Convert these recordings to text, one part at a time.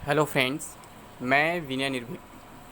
Hello friends, मैं विनय निर्भीक।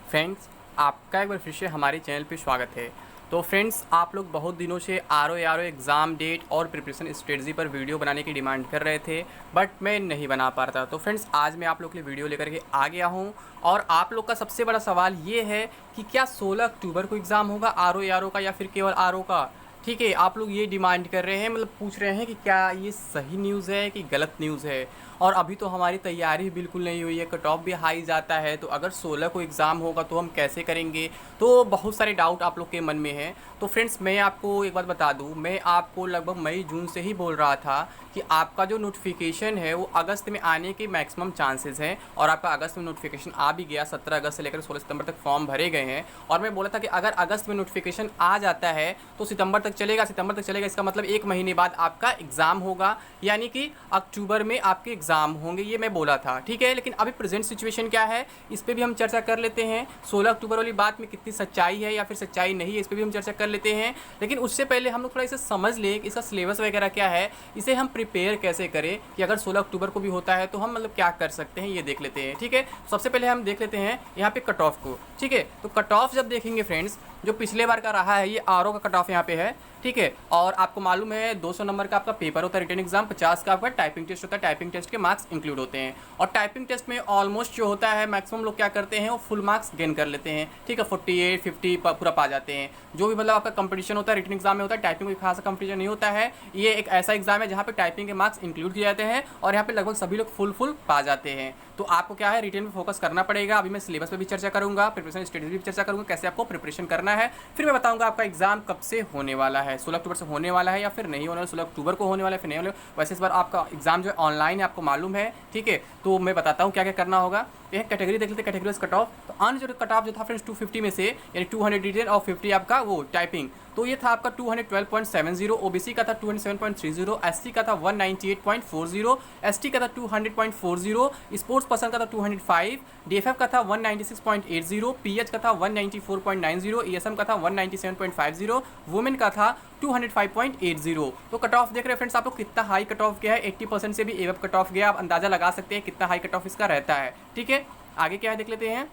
Friends, आपका एक बार फिर से हमारे चैनल पे स्वागत है। तो फ्रेंड्स, आप लोग बहुत दिनों से आर ओ एग्ज़ाम डेट और प्रिपरेशन स्ट्रेटजी पर वीडियो बनाने की डिमांड कर रहे थे, बट मैं नहीं बना पा रहा था। तो फ्रेंड्स, आज मैं आप लोग के लिए वीडियो लेकर के आ गया हूँ और आप लोग का सबसे बड़ा सवाल ये है कि क्या 16 अक्टूबर को एग्ज़ाम होगा आर ओ का या फिर केवल आर ओ का। ठीक है, आप लोग ये डिमांड कर रहे हैं, मतलब पूछ रहे हैं कि क्या ये सही न्यूज़ है कि गलत न्यूज़ है। और अभी तो हमारी तैयारी बिल्कुल नहीं हुई है, कट ऑफ भी हाई जाता है, तो अगर 16 को एग्ज़ाम होगा तो हम कैसे करेंगे। तो बहुत सारे डाउट आप लोग के मन में हैं। तो फ्रेंड्स, मैं आपको एक बात बता दूं, मैं आपको लगभग मई जून से ही बोल रहा था कि आपका जो नोटिफिकेशन है वो अगस्त में आने के मैक्सिमम चांसेस हैं। और आपका अगस्त में नोटिफिकेशन आ भी गया, 17 अगस्त से लेकर 16 सितंबर तक फॉर्म भरे गए हैं। और मैं बोला था कि अगर अगस्त में नोटिफिकेशन आ जाता है तो सितंबर तक चलेगा, सितंबर तक चलेगा, इसका मतलब 1 महीने बाद आपका एग्ज़ाम होगा, यानी कि अक्टूबर में आपके एग्ज़ाम होंगे, ये मैं बोला था। ठीक है, लेकिन अभी प्रेजेंट सिचुएशन क्या है इस पर भी हम चर्चा कर लेते हैं। 16 अक्टूबर वाली बात में कितनी सच्चाई है या फिर सच्चाई नहीं है, इस पर भी हम चर्चा कर लेते हैं। लेकिन उससे पहले हम लोग थोड़ा इसे समझ लें कि इसका सिलेबस वगैरह क्या है, इसे हम प्रिपेयर कैसे करें कि अगर 16 अक्टूबर को भी होता है तो हम मतलब क्या कर सकते हैं, ये देख लेते हैं। ठीक है, सबसे पहले हम देख लेते हैं यहाँ पे कट ऑफ को। ठीक है, तो कट ऑफ जब देखेंगे फ्रेंड्स, जो पिछले बार का रहा है ये आर ओ का कट ऑफ यहाँ पे है। ठीक है, और आपको मालूम है 200 नंबर का आपका पेपर होता है रिटन एग्जाम, 50 का आपका टाइपिंग टेस्ट होता है, टाइपिंग टेस्ट के मार्क्स इंक्लूड होते हैं। और टाइपिंग टेस्ट में ऑलमोस्ट जो होता है मैक्सिमम लोग क्या करते हैं वो फुल मार्क्स गेन कर लेते हैं। ठीक है, 48 50 पूरा पा जाते हैं। जो भी मतलब आपका कंपटीशन होता है रिटन एग्जाम में होता है, टाइपिंग में खासा कंपटीशन नहीं होता है। ये एक ऐसा एग्जाम है जहाँ पे टाइपिंग के मार्क्स इंक्लूड किए जाते हैं और यहाँ पे लगभग सभी लोग फुल पा जाते हैं। तो आपको क्या है, रिटन पे फोकस करना पड़ेगा। अभी मैं सिलेबस पे भी चर्चा करूंगा, प्रिपरेशन स्ट्रेटजी भी चर्चा करूंगा, कैसे आपको प्रिपरेशन करना है। फिर मैं बताऊंगा आपका एग्जाम कब से होने वाला है, 16 अक्टूबर से होने वाला है या फिर नहीं होने वाला, 16 अक्टूबर को होने वाला है फिर नहीं होने वाला। वैसे इस बार आपका एग्जाम जो है ऑनलाइन है, आपको मालूम है। ठीक है, तो मैं बताता हूँ क्या क्या करना होगा। एक कैटेगरी देख लेते हैं, कैटेगरी कट ऑफ। तो अन जो कट ऑफ जो था फ्रेंड्स 250 में से, यानी 200 रिटन और 50 आपका वो टाइपिंग, तो ये था आपका 212.70, ओबीसी का था 207.30, एससी का था 198.40, एसटी का था 200.40, स्पोर्ट्स पर्सन का था 205, डीएफएफ का था 196.80, पीएच का था 194.90, ईएसएम का था 197.50, वुमेन का था 205.80। तो कट ऑफ देख रहे हैं फ्रेंड्स आप लोग, कितना हाई कट ऑफ गया है, 80% से भी एवब कट ऑफ गया। आप अंदाजा लगा सकते हैं कितना हाई कट ऑफ इसका रहता है। ठीक है, आगे क्या है देख लेते हैं।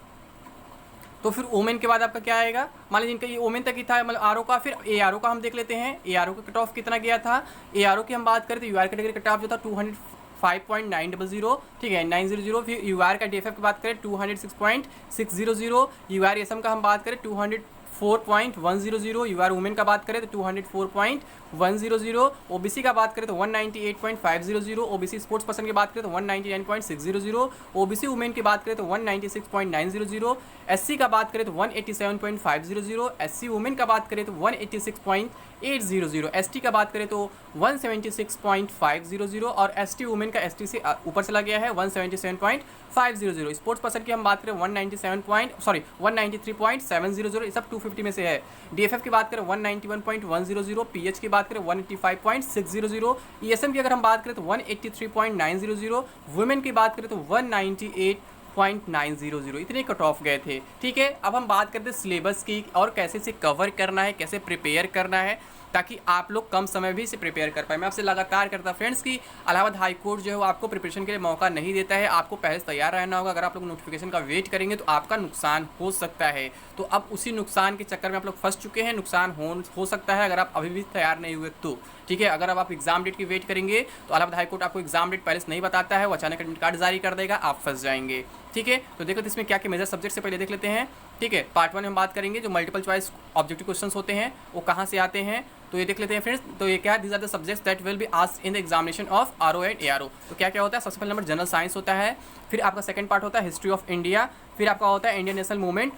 तो फिर ओमेन के बाद आपका क्या आएगा, मान लीजिए इनका ये ओमेन तक ही था मतलब आर ओ का। फिर ए आर ओ का हम देख लेते हैं, ए आर ओ का कट ऑफ कितना गया था। ए आर ओ की हम बात करें तो U R category cut off जो था 205.900, ठीक है 900। फिर यू आर का डीएफएफ की बात करें 206.600, यू आर एसएम का हम बात करें 204.100, यू आर वुमेन का बात करें तो 204.100, ओबीसी का बात करें तो 198.500, ओबीसी स्पोर्ट्स पर्सन की बात करें तो 199.600, ओबीसी वुमेन की बात करें तो 196.900, एससी का बात करें तो 187.500, एससी वुमेन का बात करें तो 186.800, एसटी का बात करें तो 176.500 और एसटी वुमेन का एसटी से ऊपर चला गया है 177.500। स्पोर्ट्स पर्सन की हम बात करें 193.700, ये सब 250 में से है। डीएफएफ की बात करें 191.100, पीएच की बात करें 185.600, ईएसएम की अगर हम बात करें तो 183.900, वुमेन की बात करें तो 198.900। इतने कट ऑफ गए थे। ठीक है, अब हम बात करते हैं सिलेबस की और कैसे इसे कवर करना है, कैसे प्रिपेयर करना है, ताकि आप लोग कम समय भी इसे प्रिपेयर कर पाए। मैं आपसे लगातार करता फ्रेंड्स कि इलाहाबाद हाई कोर्ट जो है वो आपको प्रिपरेशन के लिए मौका नहीं देता है। आपको पहले से तैयार रहना होगा। अगर आप लोग नोटिफिकेशन का वेट करेंगे तो आपका नुकसान हो सकता है। तो अब उसी नुकसान के चक्कर में आप लोग फंस चुके हैं। नुकसान हो सकता है अगर आप अभी भी तैयार नहीं हुए तो। ठीक है, अगर अब आप एग्जाम डेट की वेट करेंगे तो इलाहाबाद हाई कोर्ट आपको एग्जाम डेट पहले से नहीं बताता है, वो अचानक एडमिट कार्ड जारी कर देगा, आप फंस जाएंगे। ठीक है, तो देखो इसमें क्या क्या मेजर सब्जेक्ट से पहले देख लेते हैं। ठीक है, पार्ट 1 में हम बात करेंगे जो मल्टीपल चॉइस ऑब्जेक्टिव क्वेश्चंस होते हैं वो कहाँ से आते हैं, तो ये देख लेते हैं फ्रेंड्स। तो ये क्या है, these are the subjects that will be asked in the examination of RO and ARO. तो क्या क्या होता है, सबसे पहले नंबर जनरल साइंस होता है, फिर आपका सेकंड पार्ट होता है हिस्ट्री ऑफ इंडिया, फिर आपका होता है Indian national movement,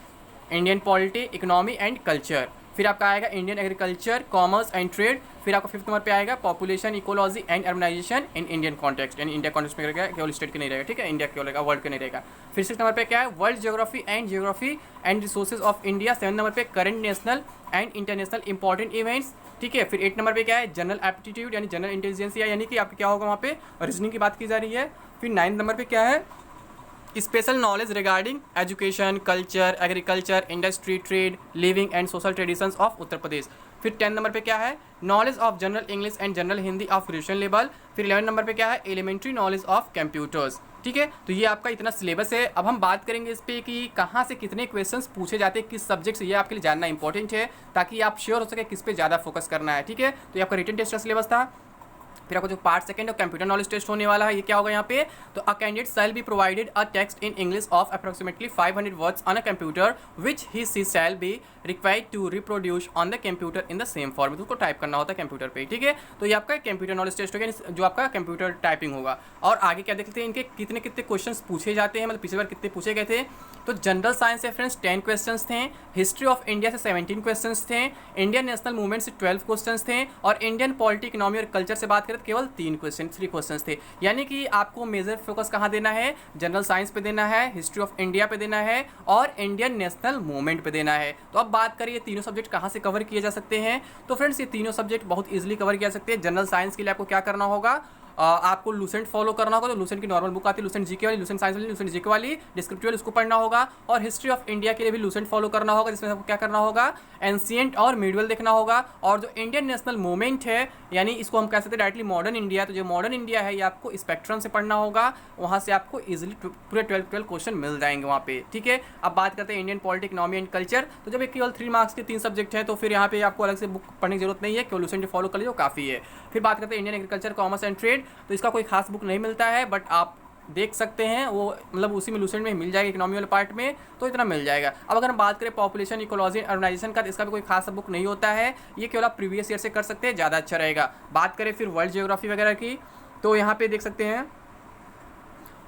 Indian polity, economy and culture, फिर आपका आएगा Indian agriculture, commerce and trade, फिर आपका 5th नंबर पे आएगा population, ecology and urbanisation in Indian context, यानी इंडिया कॉन्टेक्स्ट में रहेगा, केवल स्टेट के नहीं रहेगा। ठीक है, इंडिया केवल रहेगा, वर्ल्ड का नहीं रहेगा। फिर 6th नंबर पे क्या है, world geography and resources of India. 7th number पे current national and international important events. ठीक है, फिर 8 नंबर पे क्या है, जनरल एप्टीट्यूड यानी जनरल इंटेलिजेंस, यानी कि आपका क्या होगा वहाँ पे रीजनिंग की बात की जा रही है। फिर 9th नंबर पे क्या है, special knowledge regarding education, culture, agriculture, industry, trade, living and social traditions of Uttar Pradesh. फिर 10 नंबर पे क्या है, knowledge of general English and general Hindi of graduation level. फिर 11 नंबर पे क्या है, एलिमेंट्री नॉलेज ऑफ कंप्यूटर्स। ठीक है। तो ये आपका इतना सिलेबस है। अब हम बात करेंगे इस पे कि कहाँ से कितने क्वेश्चंस पूछे जाते हैं, किस सब्जेक्ट से, ये आपके लिए जानना इंपॉर्टेंट है ताकि आप श्योर हो सके किस पे ज़्यादा फोकस करना है। ठीक है, तो ये आपका रिटन टेस्ट का सिलेबस था। फिर आपको जो पार्ट सेकंड है कंप्यूटर नॉलेज टेस्ट होने वाला है। ये क्या होगा यहाँ पे, तो a candidate shall be provided a text in English of approximately 500 words on a computer which he she shall be required to reproduce on the computer in the same format. उसको टाइप करना होता है computer पे। ठीक है, तो ये आपका कंप्यूटर नॉलेज टेस्ट हो गया, जो आपका कंप्यूटर टाइपिंग होगा। और आगे क्या देखते हैं, इनके कितने कितने क्वेश्चन पूछे जाते हैं, मतलब पिछली बार कितने पूछे गए थे। तो जनरल साइंस से फ्रेंड्स 10 क्वेश्चन थे, हिस्ट्री ऑफ इंडिया से 17 क्वेश्चन थे, इंडियन नेशनल मूवमेंट से 12 क्वेश्चन थे, और इंडियन पॉलिटी, इकोनॉमी और कल्चर से बात करें तो केवल 3 क्वेश्चन थे। यानी कि आपको मेजर फोकस कहाँ देना है, जनरल साइंस पे देना है, हिस्ट्री ऑफ इंडिया पे देना है, और इंडियन नेशनल मूवमेंट पे देना है। तो अब बात करिए तीनों सब्जेक्ट कहाँ से कवर किए जा सकते हैं। तो फ्रेंड्स ये तीनों सब्जेक्ट बहुत ईजिली कवर किया जा सकते हैं। जनरल साइंस के लिए आपको क्या करना होगा, आपको लूसेंट फॉलो करना होगा। तो लूसेंट की नॉर्मल बुक आती है, लूसेंट जीके वाली, लूसेंट साइंस वाली, लूसेंट जीके वाली, डिस्क्रिप्टिव वाली, उसको पढ़ना होगा। और हिस्ट्री ऑफ इंडिया के लिए भी लूसेंट फॉलो करना होगा, जिसमें आपको क्या करना होगा, एंशिएंट और मिडवल देखना होगा। और जो इंडियन नेशनल मूवमेंट है, यानी इसको हम कह सकते हैं डायरेक्टली मॉडर्न इंडिया, तो जो मॉडर्न इंडिया है ये आपको स्पेक्ट्रम से पढ़ना होगा। वहाँ से आपको इजिली पूरे 12 क्वेश्चन मिल जाएंगे वहाँ पे। ठीक है, अब बात करते हैं Indian polity, economy and culture. तो जब एक केवल 3 मार्क्स के 3 सब्जेक्ट है तो फिर यहाँ पे आपको अलग से बुक पढ़ने की जरूरत नहीं है, केवल लूसेंट फॉलो कर लीजिए काफ़ी है। फिर बात करते हैं Indian agriculture, commerce and trade. तो इसका कोई खास बुक नहीं मिलता है, बट आप देख सकते हैं वो, मतलब उसी में लूसेंट में मिल जाएगा, इकोनॉमी वाले पार्ट में तो इतना मिल जाएगा। अब अगर हम बात करें पॉपुलेशन, इकोलॉजी, अर्बनाइजेशन का, तो इसका भी कोई खास बुक नहीं होता है, ये केवल आप प्रीवियस ईयर से कर सकते हैं, ज़्यादा अच्छा रहेगा। बात करें फिर वर्ल्ड जियोग्राफी वगैरह की, तो यहाँ पे देख सकते हैं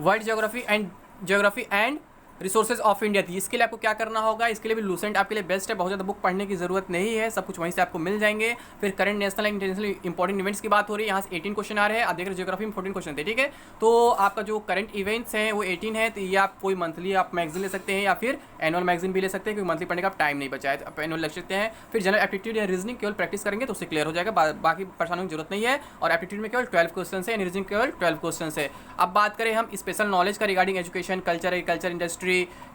world geography and resources of India थी। इसके लिए आपको क्या करना होगा, इसके लिए भी लूसेंट आपके लिए बेस्ट है, बहुत ज़्यादा बुक पढ़ने की जरूरत नहीं है, सब कुछ वहीं से आपको मिल जाएंगे। फिर current national and international important events की बात हो रही है, यहाँ से 18 क्वेश्चन आ रहे हैं। आप देख रहे जियोग्राफी में 14 क्वेश्चन थे। ठीक है, तो आपका जो करंट इवेंट्स हैं वो 18 है। तो ये आप कोई मंथली आप मैगजीन ले सकते हैं या फिर एनुअल मैगजीन भी ले सकते हैं, क्योंकि मंथली पढ़ने का टाइम नहीं बचा है तो आप एनुअल ले सकते हैं। फिर जनरल एप्टीट्यूड या रीजनिंग केवल प्रैक्टिस करेंगे तो उससे क्लियर हो जाएगा, बाकी परेशानी की जरूरत नहीं है। और एप्टीट्यूड में केवल 12 क्वेश्चन है, रीजनिंग केवल 12 क्वेश्चन है। अब बात करें हम स्पेशल नॉलेज का regarding education, culture, agriculture, industry,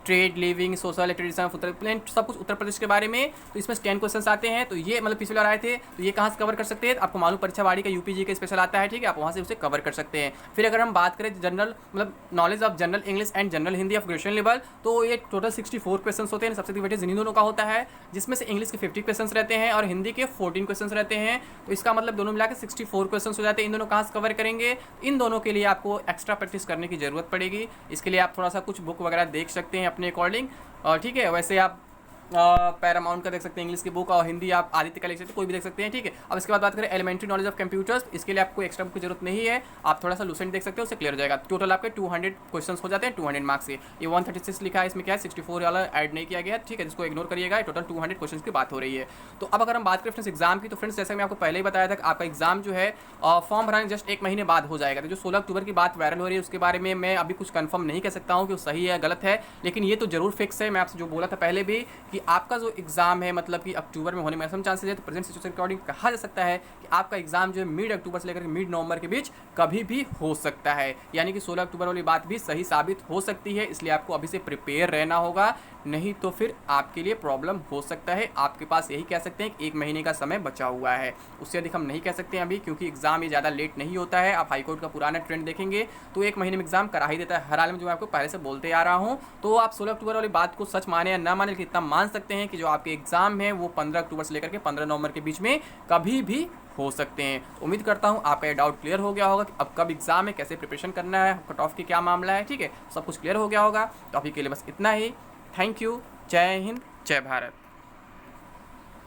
trade, living, social, tradition of Uttar Pradesh, सब कुछ उत्तर प्रदेश के बारे में। तो इसमें 10 क्वेश्चन आते हैं। तो ये मतलब पिछले बार आए थे, तो ये कहाँ से कवर कर सकते हैं, आपको मालूम परीक्षा वाड़ी का यूपीजी का स्पेशल आता है। ठीक है, आप वहाँ से उसे कवर कर सकते हैं। फिर अगर हम बात करें जनरल, मतलब knowledge of general English and general Hindi of graduation level, तो ये टोटल 64 क्वेश्चन होते हैं। सबसे वेटेज इन्हीं दोनों का होता है, जिसमें से इंग्लिश के 50 क्वेश्चन रहते हैं और हिंदी के 14 क्वेश्चन रहते हैं। तो इसका मतलब दोनों मिलाकर 64 क्वेश्चन हो जाते हैं। इन दोनों कहाँ से कवर करेंगे, इन दोनों के लिए आपको एक्स्ट्रा प्रैक्टिस करने की जरूरत पड़ेगी। इसके लिए आप थोड़ा सा कुछ बुक वगैरह देख सकते हैं अपने अकॉर्डिंग। और ठीक है, वैसे आप पैरामाउंट का देख सकते हैं इंग्लिश की बुक, और हिंदी आप आदित्य का लिख सकते हैं, कोई भी देख सकते हैं। ठीक है, अब इसके बाद बात करें एलिमेंट्री नॉलेज ऑफ कंप्यूटर्स, इसके लिए आपको एक्स्ट्रा बुक की जरूरत नहीं है, आप थोड़ा सा लूसेंट देख सकते हो, उससे क्लियर हो जाएगा। टोटल आपके 200 क्वेश्चन हो जाते हैं 200 मार्क्स के। ये 136 लिखा है, इसमें क्या है 64 वाला ऐड नहीं किया गया। ठीक है, जिसको इग्नोर करिएगा, टोटल 200 क्वेश्चन की बात हो रही है। तो अब अगर हम बात करें फ्रेंड्स एग्जाम की, तो फ्रेंड्स जैसे मैं आपको पहले ही बताया था कि आपका एग्जाम जो है फॉर्म भराने जस्ट 1 महीने बाद हो जाएगा। तो जो 16 अक्टूबर की बात वायरल हो रही है उसके बारे में मैं अभी कुछ कंफर्म नहीं कह सकता हूँ कि वो सही है गलत है, लेकिन ये तो जरूर फिक्स है। मैं आपसे जो बोला था पहले भी कि आपका जो एग्जाम है मतलब कि अक्टूबर में होने में मैक्सिमम चांसेस है। तो प्रेजेंट सिचुएशन के अकॉर्डिंग कहा जा सकता है कि आपका एग्जाम जो है मिड अक्टूबर से लेकर मिड नवंबर के बीच कभी भी हो सकता है, यानी कि 16 अक्टूबर वाली बात भी सही साबित हो सकती है। इसलिए आपको अभी से प्रिपेयर रहना होगा, नहीं तो फिर आपके लिए प्रॉब्लम हो सकता है। आपके पास यही कह सकते हैं कि 1 महीने का समय बचा हुआ है, उससे अधिक हम नहीं कह सकते हैं अभी, क्योंकि एग्जाम ये ज़्यादा लेट नहीं होता है। आप हाईकोर्ट का पुराना ट्रेंड देखेंगे तो 1 महीने में एग्जाम करा ही देता है हर हाल में, जो मैं आपको पहले से बोलते आ रहा हूँ। तो आप 16 अक्टूबर वाली बात को सच माने या ना माने, लेकिन इतना मान सकते हैं कि जो आपके एग्जाम है वो 15 अक्टूबर से लेकर के 15 नवंबर के बीच में कभी भी हो सकते हैं। उम्मीद करता हूँ आपका ये डाउट क्लियर हो गया होगा कि अब कब एग्जाम है, कैसे प्रिपरेशन करना है, कट ऑफ की क्या मामला है। ठीक है, सब कुछ क्लियर हो गया होगा। तो अभी के लिए बस इतना ही। थैंक यू, जय हिंद, जय भारत।